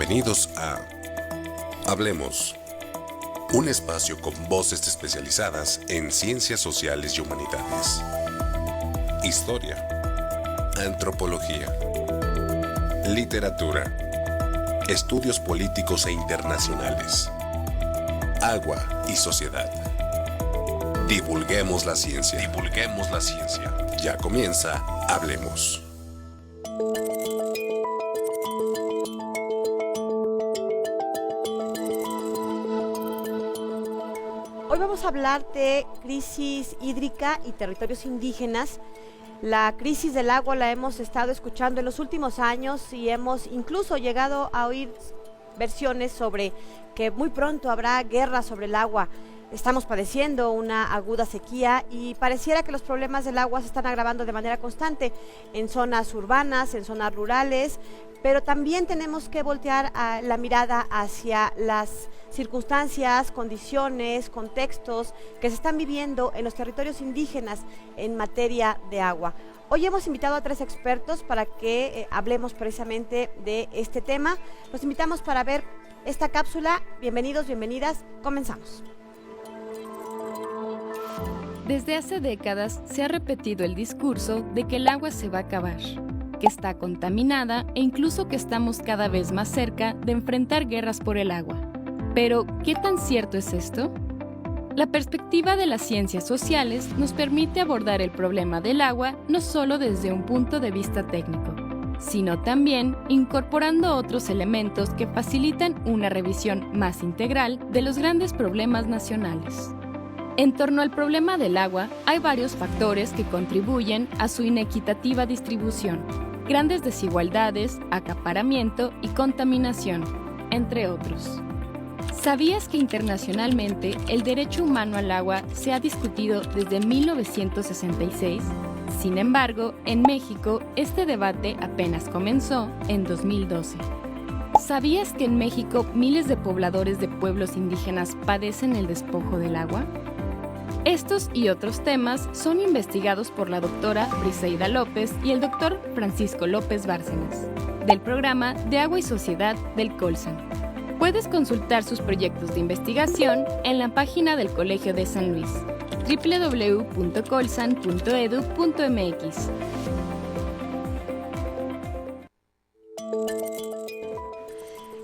Bienvenidos a Hablemos, un espacio con voces especializadas en ciencias sociales y humanidades, historia, antropología, literatura, estudios políticos e internacionales, agua y sociedad. Divulguemos la ciencia. Divulguemos la ciencia. Ya comienza Hablemos. Hoy vamos a hablar de crisis hídrica y territorios indígenas. La crisis del agua la hemos estado escuchando en los últimos años y hemos incluso llegado a oír versiones sobre que muy pronto habrá guerra sobre el agua. Estamos padeciendo una aguda sequía y pareciera que los problemas del agua se están agravando de manera constante en zonas urbanas, en zonas rurales, pero también tenemos que voltear la mirada hacia las circunstancias, condiciones, contextos que se están viviendo en los territorios indígenas en materia de agua. Hoy hemos invitado a 3 expertos para que hablemos precisamente de este tema. Los invitamos para ver esta cápsula. Bienvenidos, bienvenidas. Comenzamos. Desde hace décadas se ha repetido el discurso de que el agua se va a acabar, que está contaminada e incluso que estamos cada vez más cerca de enfrentar guerras por el agua. Pero, ¿qué tan cierto es esto? La perspectiva de las ciencias sociales nos permite abordar el problema del agua no solo desde un punto de vista técnico, sino también incorporando otros elementos que facilitan una revisión más integral de los grandes problemas nacionales. En torno al problema del agua, hay varios factores que contribuyen a su inequitativa distribución, grandes desigualdades, acaparamiento y contaminación, entre otros. ¿Sabías que internacionalmente el derecho humano al agua se ha discutido desde 1966? Sin embargo, en México, este debate apenas comenzó en 2012. ¿Sabías que en México miles de pobladores de pueblos indígenas padecen el despojo del agua? Estos y otros temas son investigados por la doctora Briseida López y el doctor Francisco López Bárcenas, del programa de Agua y Sociedad del Colsan. Puedes consultar sus proyectos de investigación en la página del Colegio de San Luis, www.colsan.edu.mx.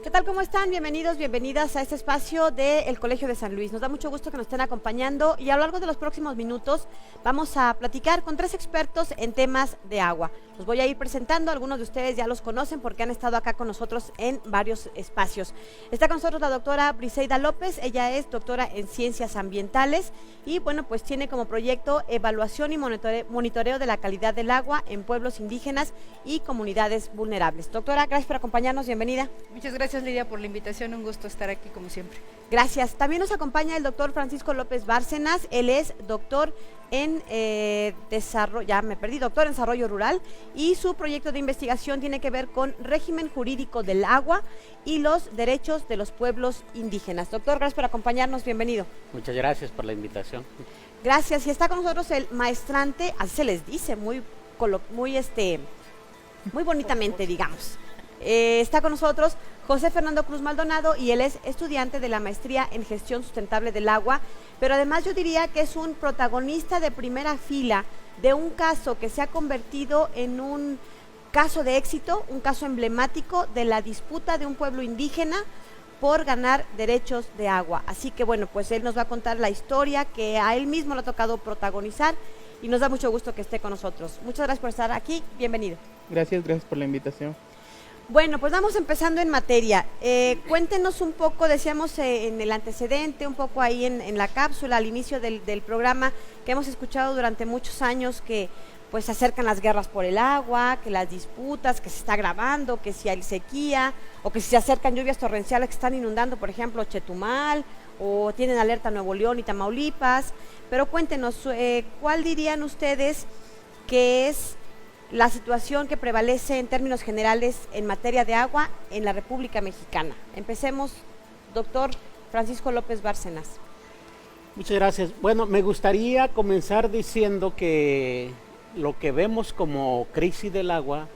¿Qué tal? ¿Cómo están? Bienvenidos, bienvenidas a este espacio del Colegio de San Luis. Nos da mucho gusto que nos estén acompañando y a lo largo de los próximos minutos vamos a platicar con 3 expertos en temas de agua. Los voy a ir presentando, algunos de ustedes ya los conocen porque han estado acá con nosotros en varios espacios. Está con nosotros la doctora Briseida López, ella es doctora en Ciencias Ambientales y bueno, pues tiene como proyecto evaluación y monitoreo de la calidad del agua en pueblos indígenas y comunidades vulnerables. Doctora, gracias por acompañarnos, bienvenida. Muchas gracias, Lidia, por la invitación, un gusto estar aquí como siempre. Gracias. También nos acompaña el doctor Francisco López Bárcenas, él es doctor en doctor en desarrollo rural y su proyecto de investigación tiene que ver con régimen jurídico del agua y los derechos de los pueblos indígenas. Doctor, gracias por acompañarnos, bienvenido. Muchas gracias por la invitación. Gracias, y está con nosotros el maestrante, así se les dice, muy bonitamente, digamos. Está con nosotros José Fernando Cruz Maldonado y él es estudiante de la maestría en gestión sustentable del agua, pero además yo diría que es un protagonista de primera fila de un caso que se ha convertido en un caso de éxito, un caso emblemático de la disputa de un pueblo indígena por ganar derechos de agua. Así que bueno, pues él nos va a contar la historia que a él mismo le ha tocado protagonizar y nos da mucho gusto que esté con nosotros. Muchas gracias por estar aquí, bienvenido. Gracias por la invitación. Bueno, pues vamos empezando en materia. Cuéntenos un poco, decíamos en el antecedente, un poco ahí en la cápsula, al inicio del programa, que hemos escuchado durante muchos años que pues se acercan las guerras por el agua, que las disputas, que se está agravando, que si hay sequía, o que si se acercan lluvias torrenciales que están inundando, por ejemplo, Chetumal, o tienen alerta Nuevo León y Tamaulipas. Pero cuéntenos, ¿cuál dirían ustedes que es la situación que prevalece en términos generales en materia de agua en la República Mexicana? Empecemos, doctor Francisco López Bárcenas. Muchas gracias. Bueno, me gustaría comenzar diciendo que lo que vemos como crisis del agua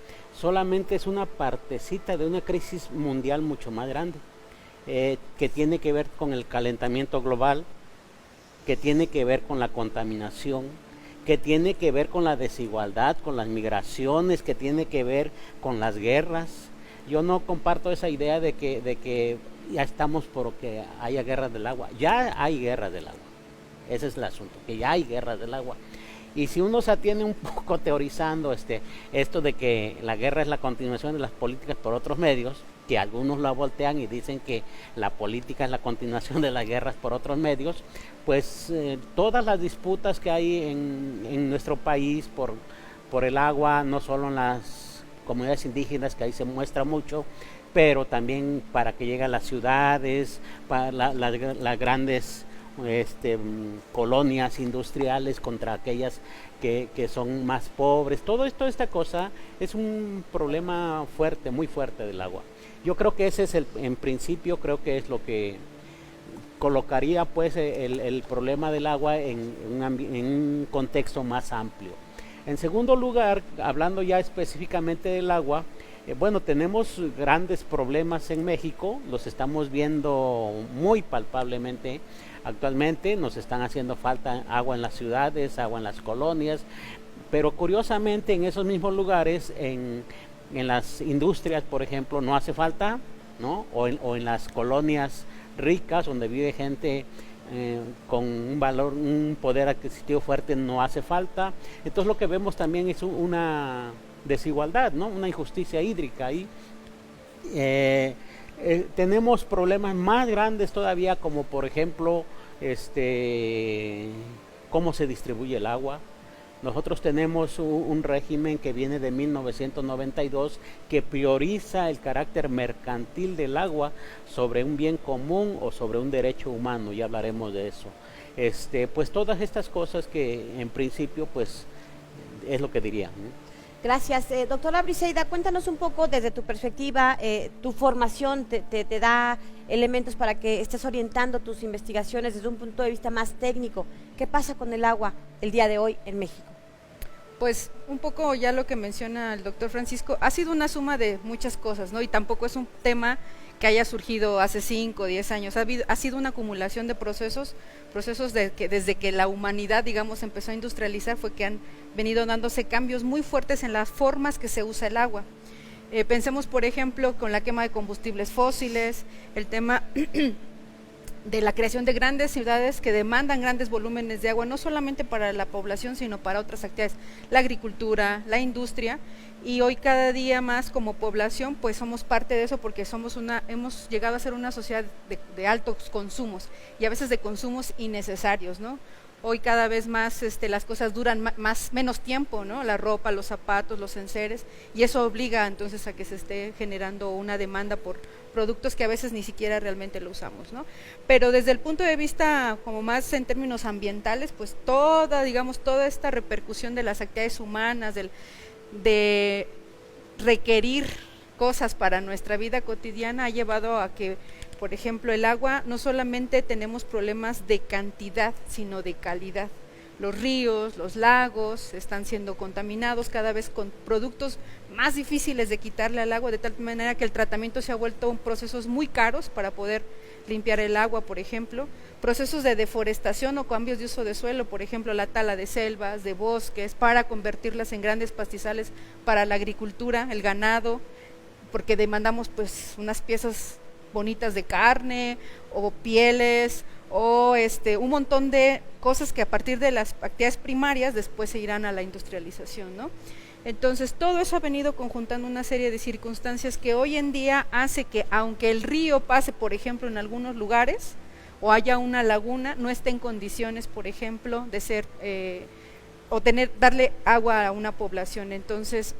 solamente es una partecita de una crisis mundial mucho más grande, que tiene que ver con el calentamiento global, que tiene que ver con la contaminación, que tiene que ver con la desigualdad, con las migraciones, que tiene que ver con las guerras. Yo no comparto esa idea de que ya estamos por que haya guerras del agua. Ya hay guerras del agua. Ese es el asunto, que ya hay guerras del agua. Y si uno se atiene un poco teorizando esto de que la guerra es la continuación de las políticas por otros medios, que algunos la voltean y dicen que la política es la continuación de las guerras por otros medios, pues todas las disputas que hay en nuestro país por el agua, no solo en las comunidades indígenas, que ahí se muestra mucho, pero también para que llegue a las ciudades, para las grandes colonias industriales contra aquellas que son más pobres. Toda esta cosa es un problema fuerte, muy fuerte del agua. Yo creo que ese es en principio, creo que es lo que colocaría pues el problema del agua en un contexto más amplio. En segundo lugar, hablando ya específicamente del agua, bueno, tenemos grandes problemas en México, los estamos viendo muy palpablemente actualmente, nos están haciendo falta agua en las ciudades, agua en las colonias, pero curiosamente en esos mismos lugares, en las industrias, por ejemplo, no hace falta, ¿no? O en las colonias ricas, donde vive gente con un poder adquisitivo fuerte, no hace falta. Entonces lo que vemos también es una desigualdad, ¿no? Una injusticia hídrica ahí. Tenemos problemas más grandes todavía, como por ejemplo cómo se distribuye el agua. Nosotros tenemos un régimen que viene de 1992 que prioriza el carácter mercantil del agua sobre un bien común o sobre un derecho humano, ya hablaremos de eso. Pues todas estas cosas que en principio pues es lo que diría, ¿no? Gracias. Doctora Briseida, cuéntanos un poco desde tu perspectiva, tu formación te da elementos para que estés orientando tus investigaciones desde un punto de vista más técnico. ¿Qué pasa con el agua el día de hoy en México? Pues un poco ya lo que menciona el doctor Francisco, ha sido una suma de muchas cosas, ¿no? Y tampoco es un tema que haya surgido hace 5 o 10 años, ha sido una acumulación de procesos desde que la humanidad, digamos, empezó a industrializar, fue que han venido dándose cambios muy fuertes en las formas que se usa el agua. Pensemos, por ejemplo, con la quema de combustibles fósiles, el tema de la creación de grandes ciudades que demandan grandes volúmenes de agua, no solamente para la población, sino para otras actividades, la agricultura, la industria, y hoy cada día más como población pues somos parte de eso, porque hemos llegado a ser una sociedad de altos consumos y a veces de consumos innecesarios, ¿no? Hoy cada vez más las cosas duran menos tiempo, ¿no? La ropa, los zapatos, los enseres, y eso obliga entonces a que se esté generando una demanda por productos que a veces ni siquiera realmente lo usamos, ¿no? Pero desde el punto de vista como más en términos ambientales, pues toda esta repercusión de las actividades humanas, de requerir cosas para nuestra vida cotidiana ha llevado a que, por ejemplo, el agua, no solamente tenemos problemas de cantidad, sino de calidad. Los ríos, los lagos están siendo contaminados cada vez con productos más difíciles de quitarle al agua, de tal manera que el tratamiento se ha vuelto procesos muy caros para poder limpiar el agua, por ejemplo. Procesos de deforestación o cambios de uso de suelo, por ejemplo, la tala de selvas, de bosques, para convertirlas en grandes pastizales para la agricultura, el ganado, porque demandamos pues unas piezas bonitas de carne o pieles o un montón de cosas que a partir de las actividades primarias después se irán a la industrialización, ¿no? Entonces todo eso ha venido conjuntando una serie de circunstancias que hoy en día hace que, aunque el río pase, por ejemplo, en algunos lugares o haya una laguna, no esté en condiciones, por ejemplo, de ser darle agua a una población. Entonces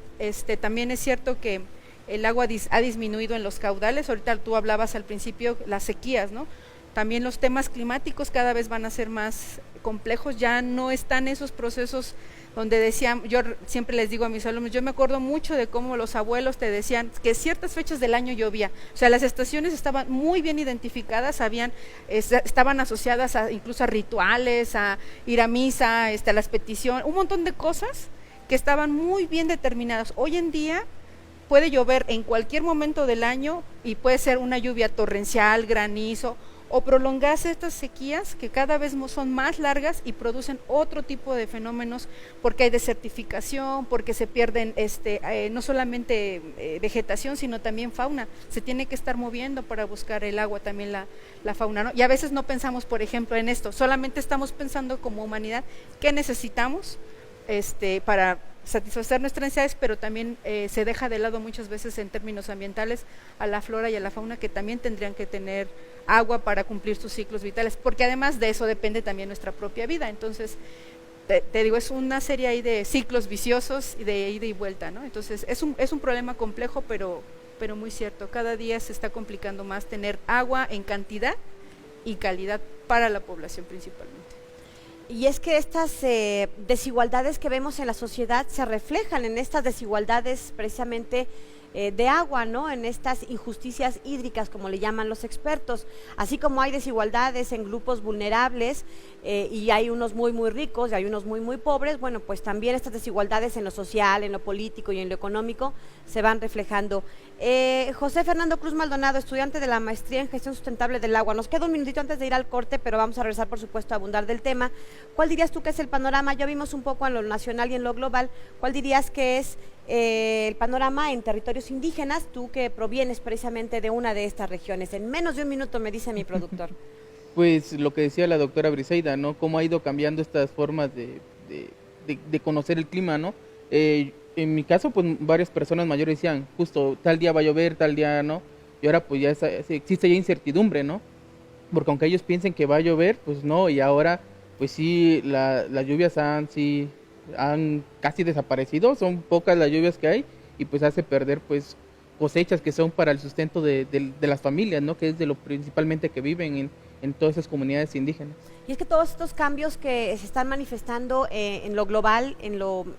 también es cierto que el agua ha disminuido en los caudales. Ahorita tú hablabas al principio las sequías, ¿no? También los temas climáticos cada vez van a ser más complejos, ya no están esos procesos donde decían, yo siempre les digo a mis alumnos, yo me acuerdo mucho de cómo los abuelos te decían que ciertas fechas del año llovía, o sea, las estaciones estaban muy bien identificadas, estaban asociadas incluso a rituales, a ir a misa, a las peticiones, un montón de cosas que estaban muy bien determinadas. Hoy en día puede llover en cualquier momento del año y puede ser una lluvia torrencial, granizo, o prolongarse estas sequías que cada vez son más largas y producen otro tipo de fenómenos, porque hay desertificación, porque se pierden no solamente vegetación, sino también fauna. Se tiene que estar moviendo para buscar el agua, también la fauna, ¿no? Y a veces no pensamos, por ejemplo, en esto, solamente estamos pensando como humanidad qué necesitamos para satisfacer nuestras necesidades, pero también se deja de lado muchas veces en términos ambientales a la flora y a la fauna, que también tendrían que tener agua para cumplir sus ciclos vitales, porque además de eso depende también nuestra propia vida. Entonces, te digo, es una serie ahí de ciclos viciosos y de ida y vuelta, ¿no? Entonces, es un problema complejo, pero muy cierto. Cada día se está complicando más tener agua en cantidad y calidad para la población principalmente. Y es que estas desigualdades que vemos en la sociedad se reflejan en estas desigualdades precisamente de agua, ¿no? En estas injusticias hídricas, como le llaman los expertos. Así como hay desigualdades en grupos vulnerables y hay unos muy ricos y hay unos muy pobres, bueno, pues también estas desigualdades en lo social, en lo político y en lo económico se van reflejando. José Fernando Cruz Maldonado, estudiante de la maestría en gestión sustentable del agua. Nos queda un minutito antes de ir al corte, pero vamos a regresar, por supuesto, a abundar del tema. ¿Cuál dirías tú que es el panorama? Ya vimos un poco en lo nacional y en lo global. ¿Cuál dirías que es el panorama en territorios indígenas, tú que provienes precisamente de una de estas regiones? En menos de un minuto, me dice mi productor. Pues lo que decía la doctora Briseida, ¿no? Cómo ha ido cambiando estas formas de conocer el clima, ¿no? En mi caso, pues varias personas mayores decían, justo tal día va a llover, tal día no, y ahora pues ya existe ya incertidumbre, ¿no? Porque aunque ellos piensen que va a llover, pues no, y ahora pues sí, las lluvias han casi desaparecido, son pocas las lluvias que hay, y pues hace perder pues cosechas que son para el sustento de las familias, ¿no? Que es de lo principalmente que viven en todas esas comunidades indígenas. Y es que todos estos cambios que se están manifestando en lo global,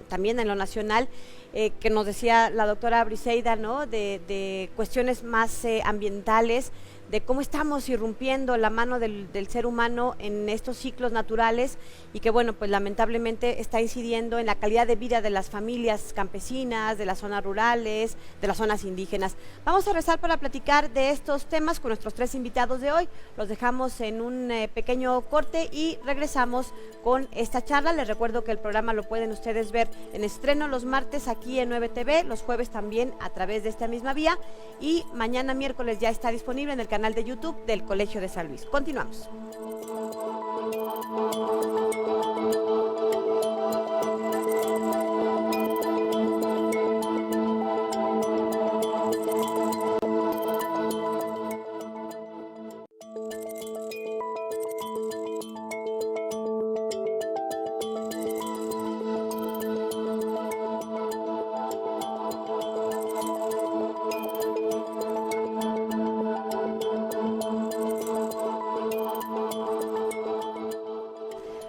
también en lo nacional, que nos decía la doctora Briseida, ¿no? De cuestiones más ambientales, de cómo estamos irrumpiendo la mano del ser humano en estos ciclos naturales y que, bueno, pues lamentablemente está incidiendo en la calidad de vida de las familias campesinas, de las zonas rurales, de las zonas indígenas. Vamos a regresar para platicar de estos temas con nuestros 3 invitados de hoy. Los dejamos en un pequeño corte y regresamos con esta charla. Les recuerdo que el programa lo pueden ustedes ver en estreno los martes aquí en 9TV, los jueves también a través de esta misma vía, y mañana miércoles ya está disponible en el canal de YouTube del Colegio de San Luis. Continuamos.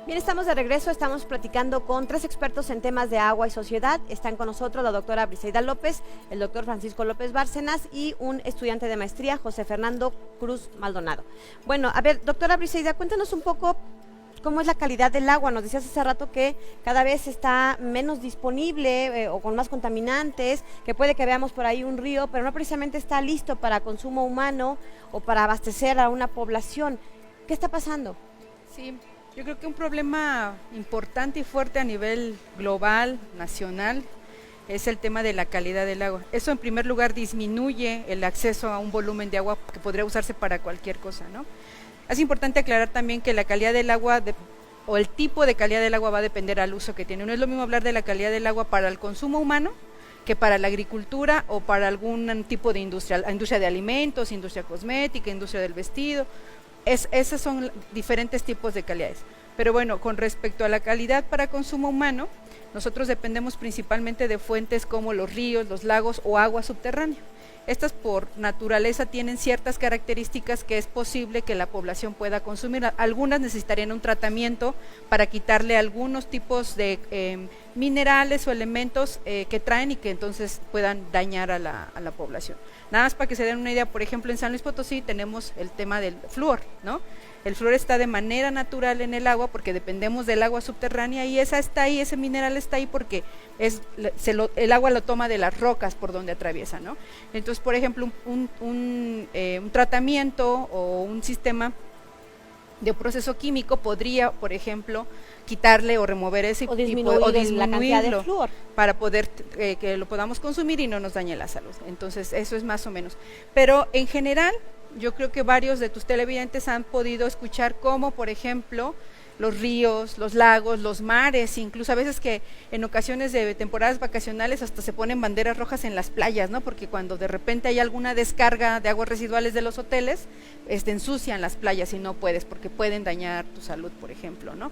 Bien, estamos de regreso, estamos platicando con 3 expertos en temas de agua y sociedad. Están con nosotros la doctora Briseida López, el doctor Francisco López Bárcenas y un estudiante de maestría, José Fernando Cruz Maldonado. Bueno, a ver, doctora Briseida, cuéntanos un poco cómo es la calidad del agua. Nos decías hace rato que cada vez está menos disponible o con más contaminantes, que puede que veamos por ahí un río, pero no precisamente está listo para consumo humano o para abastecer a una población. ¿Qué está pasando? Sí, yo creo que un problema importante y fuerte a nivel global, nacional, es el tema de la calidad del agua. Eso en primer lugar disminuye el acceso a un volumen de agua que podría usarse para cualquier cosa, ¿no? Es importante aclarar también que la calidad del agua o el tipo de calidad del agua va a depender al uso que tiene. No es lo mismo hablar de la calidad del agua para el consumo humano que para la agricultura o para algún tipo de industria de alimentos, industria cosmética, industria del vestido. Esos son diferentes tipos de calidades. Pero bueno, con respecto a la calidad para consumo humano, nosotros dependemos principalmente de fuentes como los ríos, los lagos o agua subterránea. Estas por naturaleza tienen ciertas características que es posible que la población pueda consumir. Algunas necesitarían un tratamiento para quitarle algunos tipos de minerales o elementos que traen y que entonces puedan dañar a la población. Nada más para que se den una idea, por ejemplo, en San Luis Potosí tenemos el tema del flúor, ¿no? El flúor está de manera natural en el agua porque dependemos del agua subterránea y esa está ahí, ese mineral está ahí porque el agua lo toma de las rocas por donde atraviesa, ¿no? Entonces, por ejemplo, un tratamiento o un sistema de proceso químico podría, por ejemplo, quitarle o remover ese o tipo disminuir la cantidad de flúor para poder que lo podamos consumir y no nos dañe la salud. Entonces, eso es más o menos. Pero en general, yo creo que varios de tus televidentes han podido escuchar cómo, por ejemplo, los ríos, los lagos, los mares, incluso a veces que en ocasiones de temporadas vacacionales hasta se ponen banderas rojas en las playas, ¿no? Porque cuando de repente hay alguna descarga de aguas residuales de los hoteles, ensucian las playas y no puedes porque pueden dañar tu salud, por ejemplo, ¿no?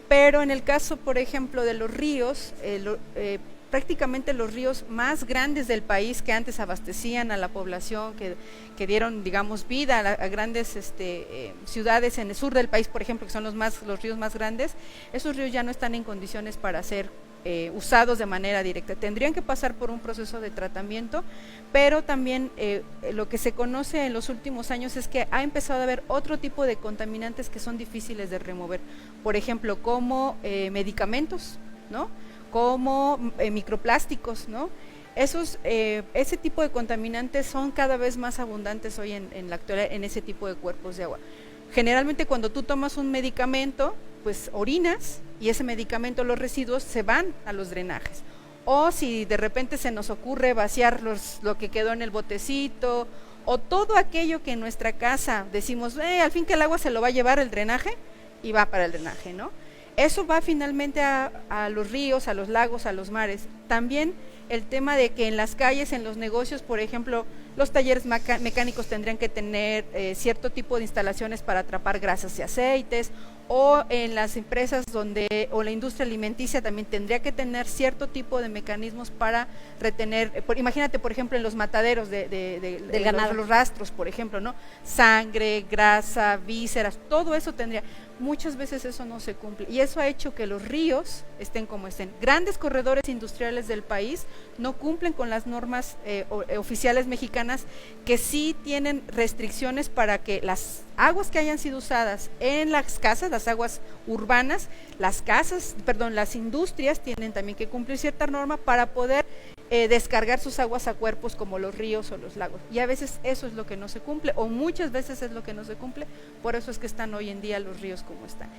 Pero en el caso, por ejemplo, de los ríos, prácticamente los ríos más grandes del país que antes abastecían a la población, que dieron, digamos, vida a grandes ciudades en el sur del país, por ejemplo, que son los ríos más grandes, esos ríos ya no están en condiciones para ser usados de manera directa. Tendrían que pasar por un proceso de tratamiento, pero también lo que se conoce en los últimos años es que ha empezado a haber otro tipo de contaminantes que son difíciles de remover, por ejemplo, como medicamentos, ¿no? Como microplásticos, ¿no? Ese tipo de contaminantes son cada vez más abundantes hoy en la actualidad en ese tipo de cuerpos de agua. Generalmente cuando tú tomas un medicamento, pues orinas y ese medicamento, los residuos se van a los drenajes. O si de repente se nos ocurre vaciar lo que quedó en el botecito, o todo aquello que en nuestra casa decimos, al fin que el agua se lo va a llevar el drenaje, y va para el drenaje, ¿no? Eso va finalmente a los ríos, a los lagos, a los mares. También el tema de que en las calles, en los negocios, por ejemplo, los talleres mecánicos tendrían que tener cierto tipo de instalaciones para atrapar grasas y aceites, o en las empresas o la industria alimenticia también tendría que tener cierto tipo de mecanismos para retener, imagínate por ejemplo en los mataderos del ganado, los rastros por ejemplo, ¿no? Sangre, grasa, vísceras, todo eso tendría. Muchas veces eso no se cumple y eso ha hecho que los ríos estén como estén. Grandes corredores industriales del país no cumplen con las normas oficiales mexicanas, que sí tienen restricciones para que las aguas que hayan sido usadas en las casas, las aguas urbanas, las industrias tienen también que cumplir cierta norma para poder descargar sus aguas a cuerpos como los ríos o los lagos. Y a veces eso es lo que no se cumple, o muchas veces es lo que no se cumple, por eso es que están hoy en día los ríos como están.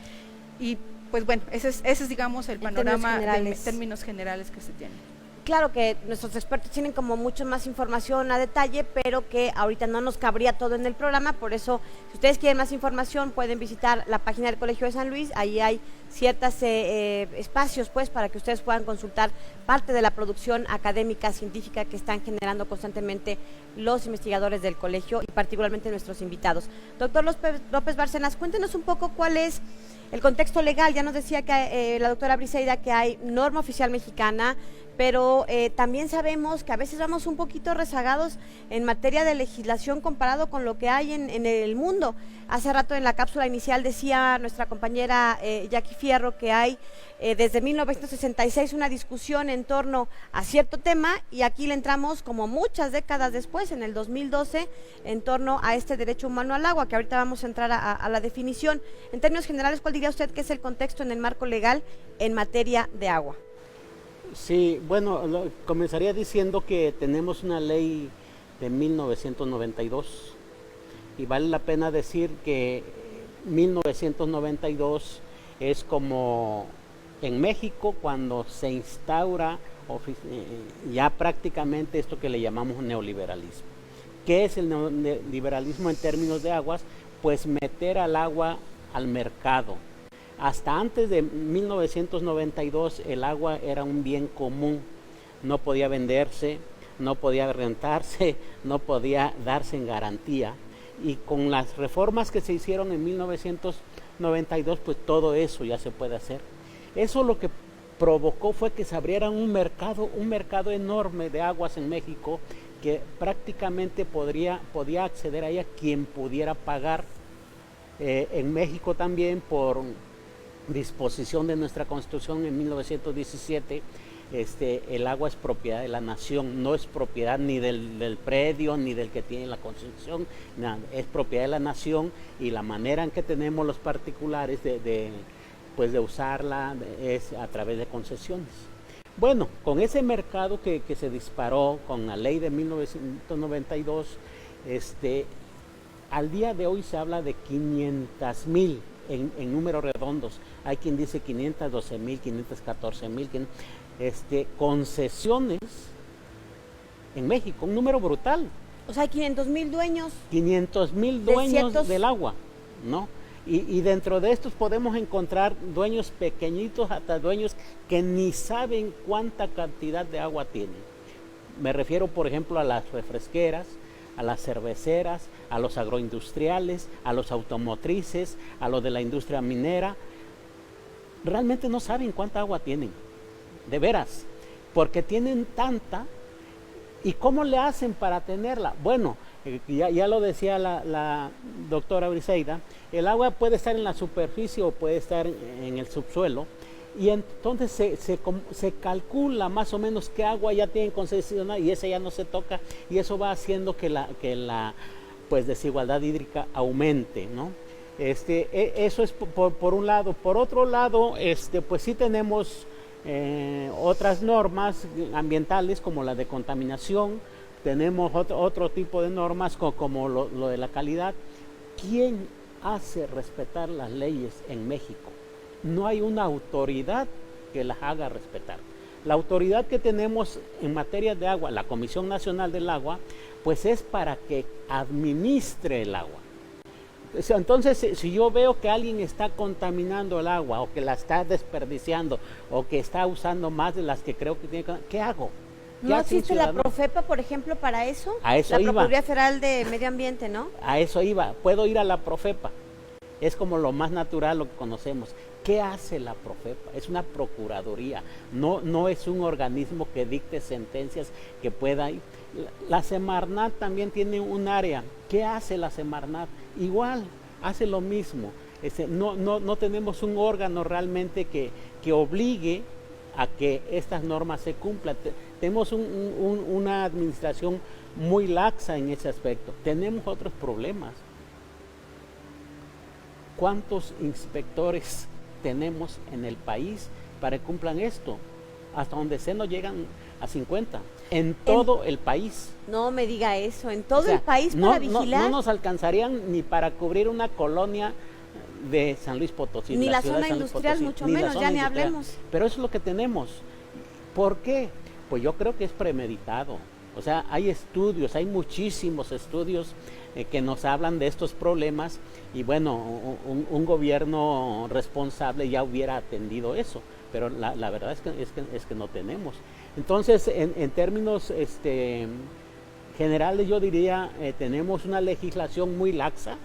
Y pues bueno, ese es digamos el panorama en términos generales que se tiene. Claro que nuestros expertos tienen como mucho más información a detalle, pero que ahorita no nos cabría todo en el programa, por eso si ustedes quieren más información pueden visitar la página del Colegio de San Luis, ahí hay ciertos espacios pues para que ustedes puedan consultar parte de la producción académica, científica que están generando constantemente los investigadores del colegio y particularmente nuestros invitados. Doctor López Bárcenas, cuéntenos un poco cuál es el contexto legal. Ya nos decía que la doctora Briseida que hay norma oficial mexicana, pero también sabemos que a veces vamos un poquito rezagados en materia de legislación comparado con lo que hay en el mundo. Hace rato en la cápsula inicial decía nuestra compañera Jackie Fierro que hay desde 1966 una discusión en torno a cierto tema y aquí le entramos como muchas décadas después, en el 2012, en torno a este derecho humano al agua, que ahorita vamos a entrar a la definición. En términos generales, ¿cuál diría usted que es el contexto en el marco legal en materia de agua? Sí, bueno, comenzaría diciendo que tenemos una ley de 1992 y vale la pena decir que 1992 es como en México cuando se instaura ya prácticamente esto que le llamamos neoliberalismo. ¿Qué es el neoliberalismo en términos de aguas? Pues meter al agua al mercado. Hasta antes de 1992 el agua era un bien común, no podía venderse, no podía rentarse, no podía darse en garantía. Y con las reformas que se hicieron en 1992, pues todo eso ya se puede hacer. Eso lo que provocó fue que se abriera un mercado enorme de aguas en México que prácticamente podía acceder a ella quien pudiera pagar. En México también, por disposición de nuestra Constitución en 1917, el agua es propiedad de la nación, no es propiedad ni del predio ni del que tiene la construcción, nada, es propiedad de la nación, y la manera en que tenemos los particulares de usarla es a través de concesiones. Bueno, con ese mercado que se disparó con la ley de 1992, al día de hoy se habla de 500,000 en números redondos. Hay quien dice 512,000, 514,000 concesiones en México, un número brutal. O sea, hay 500,000 dueños. 500,000 dueños ciertos... del agua, ¿no? Y dentro de estos podemos encontrar dueños pequeñitos, hasta dueños que ni saben cuánta cantidad de agua tienen. Me refiero, por ejemplo, a las refresqueras, a las cerveceras, a los agroindustriales, a los automotrices, a los de la industria minera. Realmente no saben cuánta agua tienen, de veras, porque tienen tanta. ¿Y cómo le hacen para tenerla? Bueno, ya lo decía la doctora Briseida, el agua puede estar en la superficie o puede estar en el subsuelo, y entonces se calcula más o menos qué agua ya tienen concesionada y esa ya no se toca, y eso va haciendo que la desigualdad hídrica aumente, ¿no? Eso es por un lado. Por otro lado, pues sí tenemos otras normas ambientales como la de contaminación, tenemos otro tipo de normas como lo de la calidad. ¿Quién hace respetar las leyes en México? No hay una autoridad que las haga respetar. La autoridad que tenemos en materia de agua, la Comisión Nacional del Agua, pues es para que administre el agua. Entonces, si yo veo que alguien está contaminando el agua, o que la está desperdiciando, o que está usando más de las que creo que tiene que, ¿qué hago? ¿No existe la Profepa, por ejemplo, para eso? A eso la iba. Procuraduría Federal de Medio Ambiente, ¿no? A eso iba. Puedo ir a la Profepa. Es como lo más natural, lo que conocemos. ¿Qué hace la Profepa? Es una procuraduría. No es un organismo que dicte sentencias que pueda ir. La Semarnat también tiene un área. ¿Qué hace la Semarnat? Igual, hace lo mismo. No tenemos un órgano realmente que obligue a que estas normas se cumplan. Tenemos una administración muy laxa en ese aspecto. Tenemos otros problemas. ¿Cuántos inspectores tenemos en el país para que cumplan esto? Hasta donde se nos llegan a 50. En todo el país. No me diga eso, en todo el país para vigilar. No nos alcanzarían ni para cubrir una colonia de San Luis Potosí. Ni la zona industrial, mucho menos, ya ni hablemos. Pero eso es lo que tenemos. ¿Por qué? Pues yo creo que es premeditado. O sea, hay estudios, hay muchísimos estudios que nos hablan de estos problemas, y bueno, un gobierno responsable ya hubiera atendido eso, pero la verdad es que no tenemos. Entonces, en términos generales, yo diría, tenemos una legislación muy laxa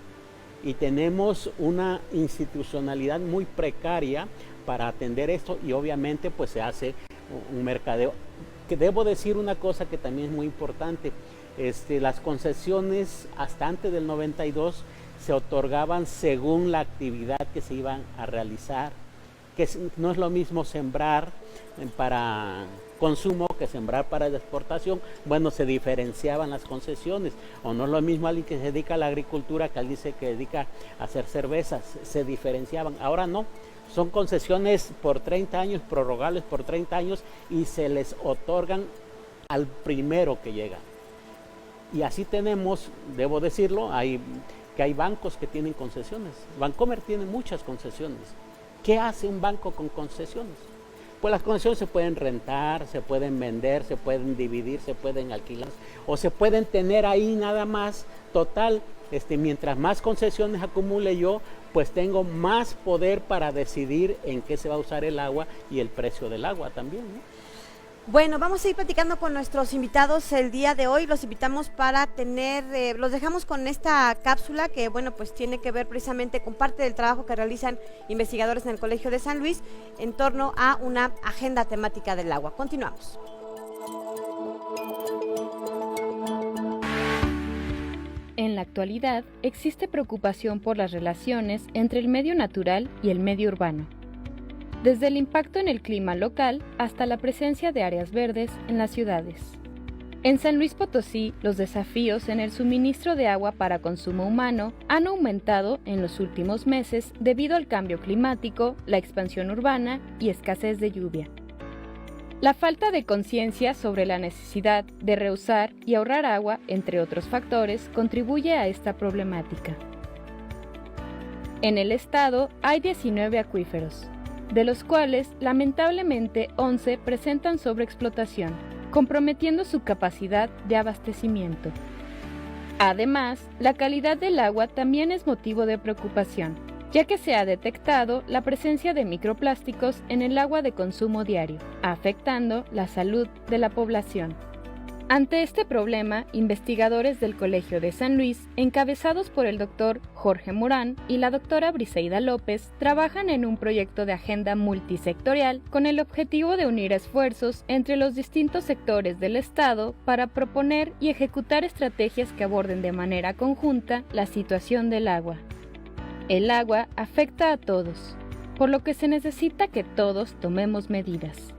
y tenemos una institucionalidad muy precaria para atender esto, y obviamente pues se hace un mercadeo. Que debo decir una cosa que también es muy importante. Las concesiones hasta antes del 92 se otorgaban según la actividad que se iban a realizar, que no es lo mismo sembrar para consumo que sembrar para exportación. Bueno, se diferenciaban las concesiones, o no es lo mismo alguien que se dedica a la agricultura que alguien que se dedica a hacer cervezas, se diferenciaban. Ahora no, son concesiones por 30 años, prorrogables por 30 años, y se les otorgan al primero que llega. Y así tenemos, debo decirlo, hay bancos que tienen concesiones. Bancomer tiene muchas concesiones. ¿Qué hace un banco con concesiones? Pues las concesiones se pueden rentar, se pueden vender, se pueden dividir, se pueden alquilar, o se pueden tener ahí nada más. Total, mientras más concesiones acumule yo, pues tengo más poder para decidir en qué se va a usar el agua y el precio del agua también, ¿no? Bueno, vamos a ir platicando con nuestros invitados el día de hoy. Los invitamos para tener, los dejamos con esta cápsula que, bueno, pues tiene que ver precisamente con parte del trabajo que realizan investigadores en el Colegio de San Luis en torno a una agenda temática del agua. Continuamos. la actualidad existe preocupación por las relaciones entre el medio natural y el medio urbano, desde el impacto en el clima local hasta la presencia de áreas verdes en las ciudades. En San Luis Potosí, los desafíos en el suministro de agua para consumo humano han aumentado en los últimos meses debido al cambio climático, la expansión urbana y escasez de lluvia. La falta de conciencia sobre la necesidad de reusar y ahorrar agua, entre otros factores, contribuye a esta problemática. En el estado hay 19 acuíferos, de los cuales lamentablemente 11 presentan sobreexplotación, comprometiendo su capacidad de abastecimiento. Además, la calidad del agua también es motivo de preocupación, ya que se ha detectado la presencia de microplásticos en el agua de consumo diario, afectando la salud de la población. Ante este problema, investigadores del Colegio de San Luis, encabezados por el doctor Jorge Morán y la doctora Briseida López, trabajan en un proyecto de agenda multisectorial con el objetivo de unir esfuerzos entre los distintos sectores del Estado para proponer y ejecutar estrategias que aborden de manera conjunta la situación del agua. El agua afecta a todos, por lo que se necesita que todos tomemos medidas.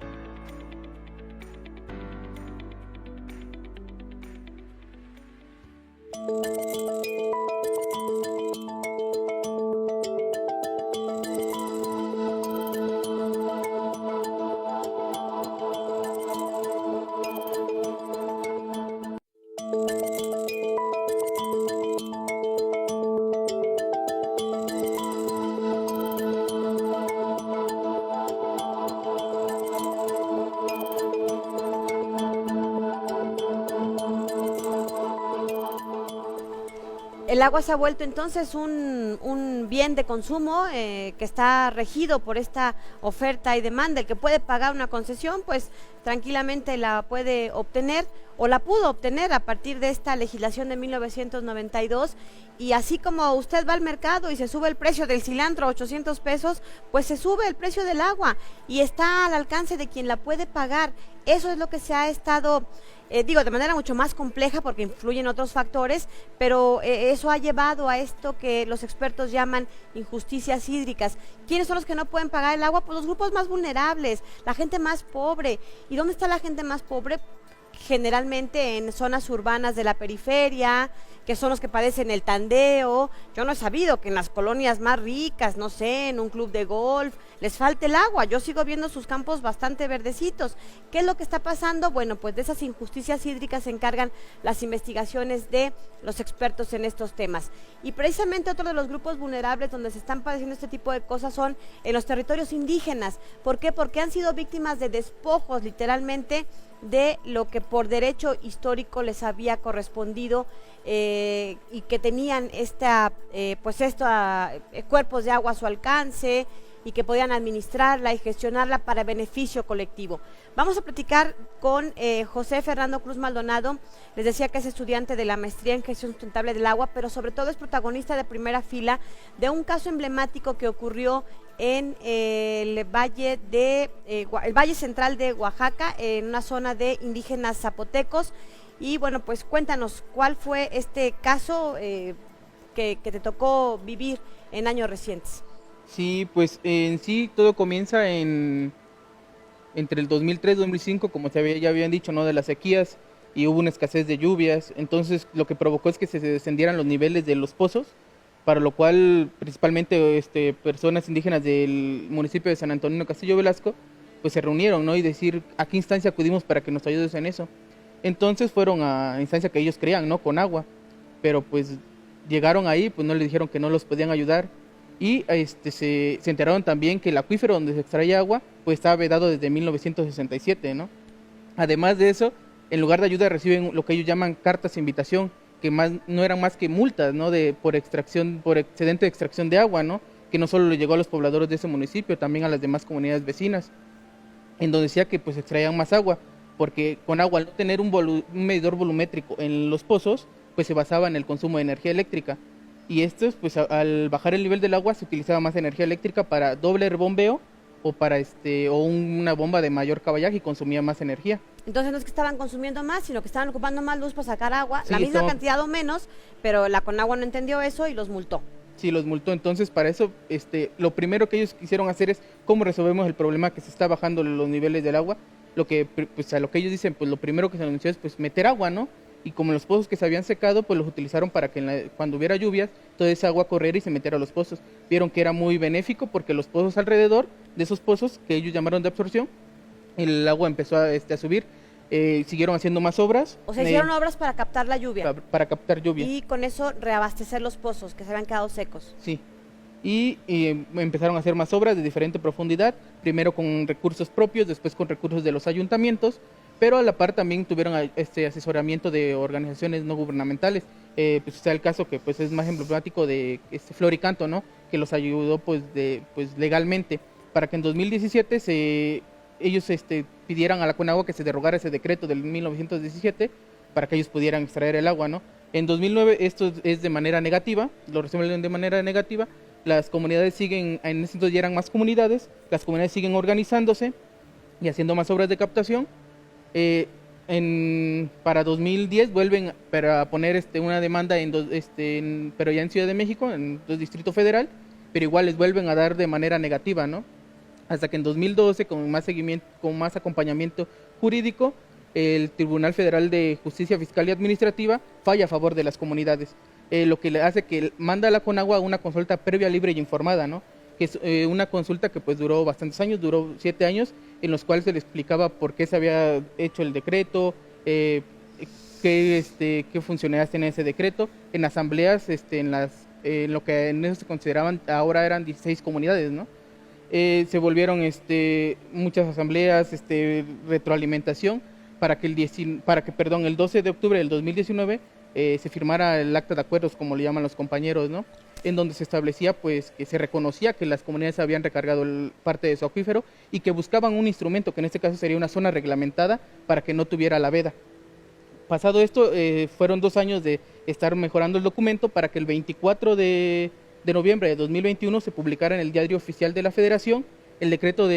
El agua se ha vuelto entonces un bien de consumo que está regido por esta oferta y demanda. El que puede pagar una concesión, pues tranquilamente la puede obtener o la pudo obtener a partir de esta legislación de 1992. Y así como usted va al mercado y se sube el precio del cilantro a 800 pesos, pues se sube el precio del agua y está al alcance de quien la puede pagar. Eso es lo que se ha estado... de manera mucho más compleja porque influyen otros factores, pero eso ha llevado a esto que los expertos llaman injusticias hídricas. ¿Quiénes son los que no pueden pagar el agua? Pues los grupos más vulnerables, la gente más pobre. ¿Y dónde está la gente más pobre? Generalmente en zonas urbanas de la periferia, que son los que padecen el tandeo. Yo no he sabido que en las colonias más ricas, no sé, en un club de golf, les falte el agua. Yo sigo viendo sus campos bastante verdecitos. ¿Qué es lo que está pasando? Bueno, pues de esas injusticias hídricas se encargan las investigaciones de los expertos en estos temas. Y precisamente otro de los grupos vulnerables donde se están padeciendo este tipo de cosas son en los territorios indígenas. ¿Por qué? Porque han sido víctimas de despojos, literalmente, de lo que por derecho histórico les había correspondido y que tenían cuerpos de agua a su alcance y que podían administrarla y gestionarla para beneficio colectivo. Vamos a platicar con José Fernando Cruz Maldonado. Les decía que es estudiante de la maestría en gestión sustentable del agua, pero sobre todo es protagonista de primera fila de un caso emblemático que ocurrió en el Valle Central de Oaxaca, en una zona de indígenas zapotecos. Y bueno, pues cuéntanos, ¿cuál fue este caso que te tocó vivir en años recientes? Sí, pues en sí todo comienza entre el 2003 y 2005, como ya habían dicho, ¿no? De las sequías, y hubo una escasez de lluvias. Entonces lo que provocó es que se descendieran los niveles de los pozos, para lo cual principalmente personas indígenas del municipio de San Antonino Castillo Velasco pues se reunieron, ¿no? Y decir a qué instancia acudimos para que nos ayudes en eso. Entonces fueron a instancia que ellos creían, ¿no? Con agua, pero pues llegaron ahí, pues no les dijeron que no los podían ayudar. Y se enteraron también que el acuífero donde se extrae agua pues estaba vedado desde 1967, ¿no? Además de eso, en lugar de ayuda reciben lo que ellos llaman cartas de invitación, que no eran más que multas, ¿no? Por excedente de extracción de agua, ¿no? Que no solo le llegó a los pobladores de ese municipio, también a las demás comunidades vecinas, en donde decía que pues extraían más agua, porque con agua, al no tener un medidor volumétrico en los pozos, pues se basaba en el consumo de energía eléctrica. Y estos, pues al bajar el nivel del agua, se utilizaba más energía eléctrica para doble rebombeo o para o una bomba de mayor caballaje y consumía más energía. Entonces no es que estaban consumiendo más, sino que estaban ocupando más luz para sacar agua, Sí, la misma estaba- cantidad o menos, pero la Conagua no entendió eso y los multó. Sí, los multó. Entonces, para eso, lo primero que ellos quisieron hacer es cómo resolvemos el problema que se está bajando los niveles del agua. Lo que, pues, a lo que ellos dicen, pues, lo primero que se anunció es, pues, meter agua, ¿no? Y como los pozos que se habían secado, pues, los utilizaron para que cuando hubiera lluvias, toda esa agua corriera y se metiera a los pozos. Vieron que era muy benéfico porque los pozos alrededor de esos pozos, que ellos llamaron de absorción, el agua empezó a subir. Siguieron haciendo más obras. O sea, hicieron obras para captar la lluvia para captar lluvia. y con eso reabastecer los pozos que se habían quedado secos. Sí. Y empezaron a hacer más obras de diferente profundidad, primero con recursos propios, después con recursos de los ayuntamientos, pero a la par también tuvieron asesoramiento de organizaciones no gubernamentales. Pues está el caso que pues es más emblemático de Floricanto, ¿no? Que los ayudó pues legalmente para que en 2017 ellos pidieran a la Conagua que se derogara ese decreto del 1917 para que ellos pudieran extraer el agua, ¿no? En 2009 esto es de manera negativa, lo resuelven de manera negativa. Las comunidades siguen, en ese entonces ya eran más comunidades, las comunidades siguen organizándose y haciendo más obras de captación. Para 2010 vuelven para poner una demanda pero ya en Ciudad de México, en el Distrito Federal, pero igual les vuelven a dar de manera negativa, ¿no? Hasta que en 2012, con más seguimiento, con más acompañamiento jurídico, el Tribunal Federal de Justicia Fiscal y Administrativa falla a favor de las comunidades, lo que le hace que manda a la Conagua una consulta previa, libre y informada, ¿no? Que es una consulta que pues duró bastantes años, duró 7 años, en los cuales se le explicaba por qué se había hecho el decreto, qué funcionalidades tenía ese decreto, en asambleas, en lo que en eso se consideraban, ahora eran 16 comunidades, ¿no? Se volvieron muchas asambleas, retroalimentación, para que el 12 de octubre del 2019 se firmara el acta de acuerdos, como le llaman los compañeros, ¿no? En donde se establecía pues que se reconocía que las comunidades habían recargado parte de su acuífero y que buscaban un instrumento, que en este caso sería una zona reglamentada, para que no tuviera la veda. Pasado esto, fueron 2 años de estar mejorando el documento para que el 24 de noviembre de 2021 se publicara en el Diario Oficial de la Federación el decreto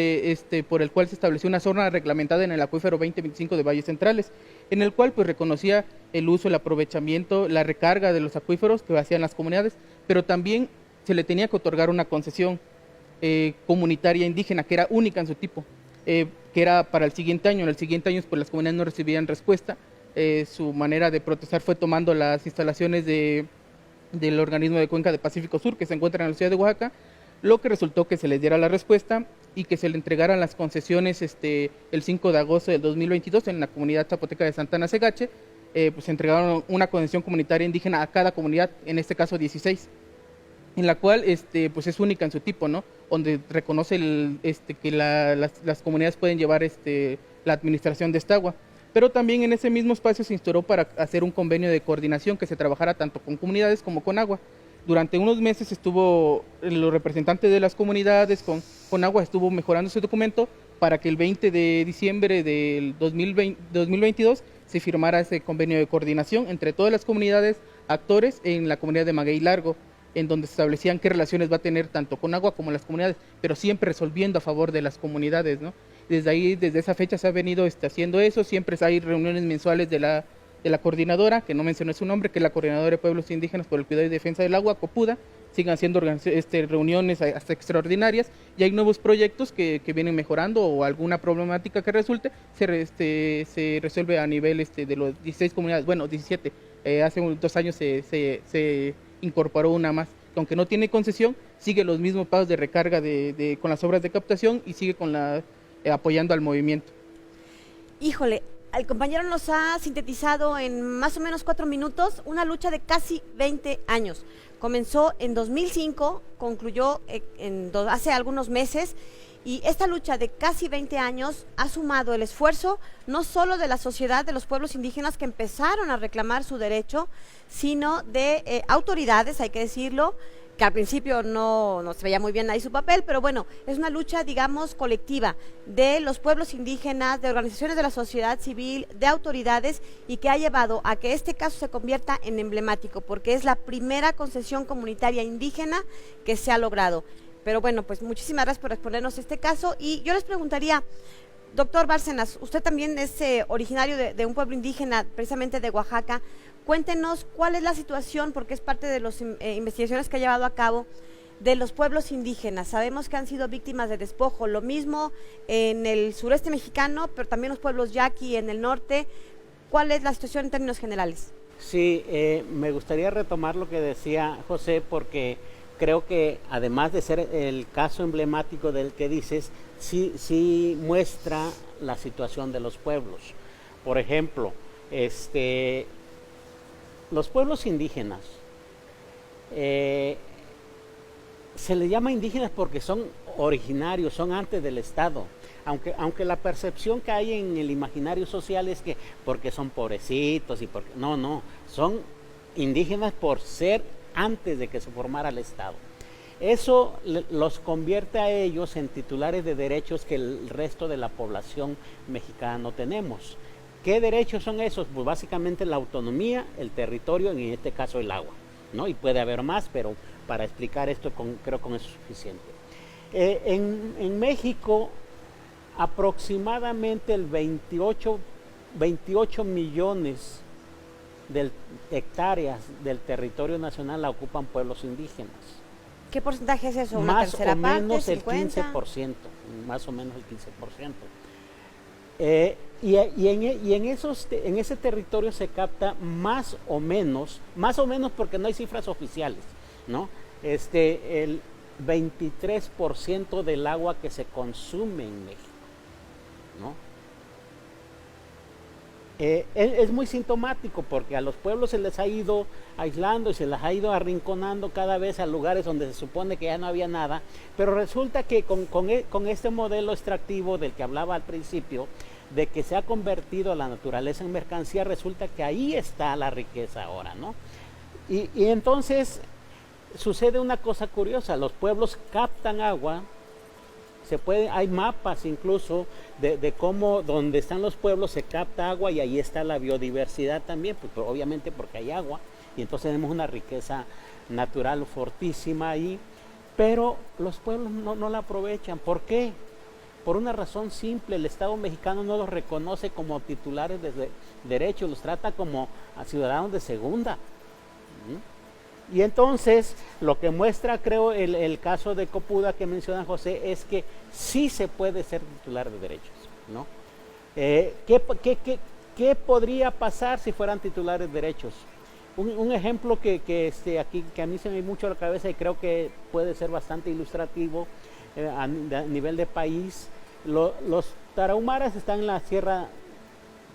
por el cual se estableció una zona reglamentada en el acuífero 2025 de Valles Centrales, en el cual pues reconocía el uso, el aprovechamiento, la recarga de los acuíferos que hacían las comunidades, pero también se le tenía que otorgar una concesión comunitaria indígena que era única en su tipo, que era para el siguiente año. En el siguiente año pues las comunidades no recibían respuesta. Su manera de protestar fue tomando las instalaciones del organismo de Cuenca de Pacífico Sur, que se encuentra en la ciudad de Oaxaca, lo que resultó que se les diera la respuesta y que se le entregaran las concesiones el 5 de agosto del 2022 en la comunidad zapoteca de Santana Cegache. Pues se entregaron una concesión comunitaria indígena a cada comunidad, en este caso 16, en la cual pues es única en su tipo, ¿no? Donde reconoce que las comunidades pueden llevar la administración de esta agua. Pero también en ese mismo espacio se instauró para hacer un convenio de coordinación que se trabajara tanto con comunidades como con agua. Durante unos meses estuvo los representantes de las comunidades con agua, estuvo mejorando ese documento para que el 20 de diciembre del 2022 se firmara ese convenio de coordinación entre todas las comunidades actores en la comunidad de Maguey Largo, en donde se establecían qué relaciones va a tener tanto con agua como las comunidades, pero siempre resolviendo a favor de las comunidades, ¿no? Desde esa fecha se ha venido haciendo eso, siempre hay reuniones mensuales de la coordinadora, que no mencioné su nombre, que es la Coordinadora de Pueblos Indígenas por el Cuidado y Defensa del Agua, COPUDA. Sigan haciendo reuniones hasta extraordinarias, y hay nuevos proyectos que vienen mejorando, o alguna problemática que resulte, se resuelve a nivel de los 16 comunidades, bueno, 17, hace 2 años se incorporó una más, que aunque no tiene concesión, sigue los mismos pasos de recarga con las obras de captación y sigue apoyando al movimiento. Híjole, el compañero nos ha sintetizado en más o menos 4 minutos una lucha de casi 20 años. Comenzó en 2005, concluyó hace algunos meses, y esta lucha de casi 20 años ha sumado el esfuerzo no solo de la sociedad de los pueblos indígenas que empezaron a reclamar su derecho, sino de autoridades, hay que decirlo, que al principio no se veía muy bien ahí su papel, pero bueno, es una lucha, digamos, colectiva de los pueblos indígenas, de organizaciones de la sociedad civil, de autoridades, y que ha llevado a que este caso se convierta en emblemático, porque es la primera concesión comunitaria indígena que se ha logrado. Pero bueno, pues muchísimas gracias por exponernos este caso. Y yo les preguntaría, doctor Bárcenas, usted también es originario de un pueblo indígena, precisamente de Oaxaca. Cuéntenos cuál es la situación, porque es parte de las investigaciones que ha llevado a cabo, de los pueblos indígenas. Sabemos que han sido víctimas de despojo, lo mismo en el sureste mexicano, pero también los pueblos yaqui en el norte. ¿Cuál es la situación en términos generales? Sí, me gustaría retomar lo que decía José, porque creo que además de ser el caso emblemático del que dices, sí muestra la situación de los pueblos. Por ejemplo, los pueblos indígenas, se les llama indígenas porque son originarios, son antes del Estado. Aunque la percepción que hay en el imaginario social es que porque son pobrecitos y porque no, son indígenas por ser antes de que se formara el Estado. Eso los convierte a ellos en titulares de derechos que el resto de la población mexicana no tenemos. ¿Qué derechos son esos? Pues básicamente la autonomía, el territorio, en este caso el agua, ¿no? Y puede haber más, pero para explicar esto creo que con eso es suficiente. En México, aproximadamente el 28 millones de hectáreas del territorio nacional la ocupan pueblos indígenas. ¿Qué porcentaje es eso? ¿Una Más tercera o menos parte, el 50? 15%, más o menos el 15%. Y en ese territorio se capta más o menos porque no hay cifras oficiales, ¿no? El 23% del agua que se consume en México, ¿no? Es muy sintomático porque a los pueblos se les ha ido aislando y se les ha ido arrinconando cada vez a lugares donde se supone que ya no había nada, pero resulta que con este modelo extractivo del que hablaba al principio, de que se ha convertido la naturaleza en mercancía, resulta que ahí está la riqueza ahora, ¿no? Y entonces sucede una cosa curiosa, los pueblos captan agua, hay mapas incluso de cómo donde están los pueblos se capta agua y ahí está la biodiversidad también, pues obviamente porque hay agua y entonces tenemos una riqueza natural fortísima ahí, pero los pueblos no la aprovechan. ¿Por qué? Por una razón simple, el Estado mexicano no los reconoce como titulares de derechos, los trata como a ciudadanos de segunda. Y entonces, lo que muestra, creo, el caso de Copuda que menciona José, es que sí se puede ser titular de derechos, ¿no? ¿Qué podría pasar si fueran titulares de derechos? Un ejemplo que a mí se me viene mucho a la cabeza y creo que puede ser bastante ilustrativo a nivel de país. Los tarahumaras están en la Sierra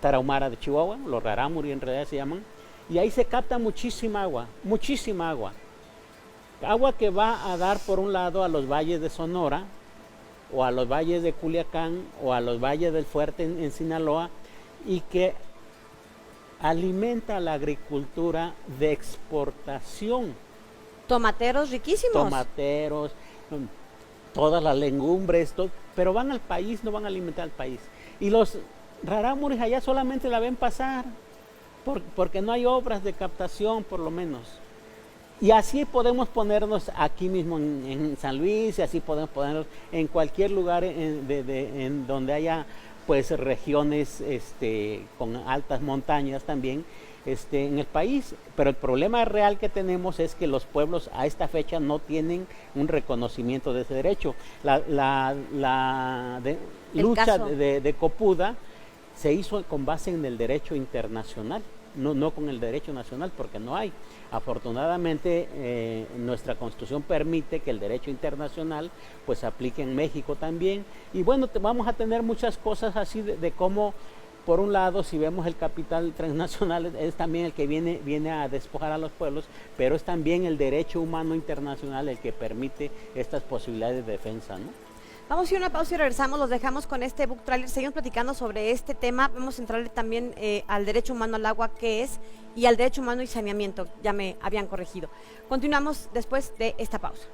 Tarahumara de Chihuahua, los rarámuri en realidad se llaman, y ahí se capta muchísima agua que va a dar por un lado a los valles de Sonora o a los valles de Culiacán o a los valles del Fuerte en Sinaloa, y que alimenta la agricultura de exportación. Tomateros riquísimos. Tomateros, todas las legumbres, pero van al país, no van a alimentar al país. Y los rarámuris allá solamente la ven pasar, porque no hay obras de captación por lo menos. Y así podemos ponernos aquí mismo en San Luis, y así podemos ponernos en cualquier lugar en donde haya pues regiones con altas montañas también en el país. Pero el problema real que tenemos es que los pueblos a esta fecha no tienen un reconocimiento de ese derecho. La lucha de Copuda se hizo con base en el derecho internacional, no con el derecho nacional, porque no hay. Afortunadamente nuestra Constitución permite que el derecho internacional pues aplique en México también, y bueno, vamos a tener muchas cosas así de cómo, por un lado, si vemos el capital transnacional, es también el que viene a despojar a los pueblos, pero es también el derecho humano internacional el que permite estas posibilidades de defensa, ¿no? Vamos a ir a una pausa y regresamos, los dejamos con este book trailer, seguimos platicando sobre este tema, vamos a entrarle también al derecho humano al agua, qué es, y al derecho humano y saneamiento, ya me habían corregido. Continuamos después de esta pausa.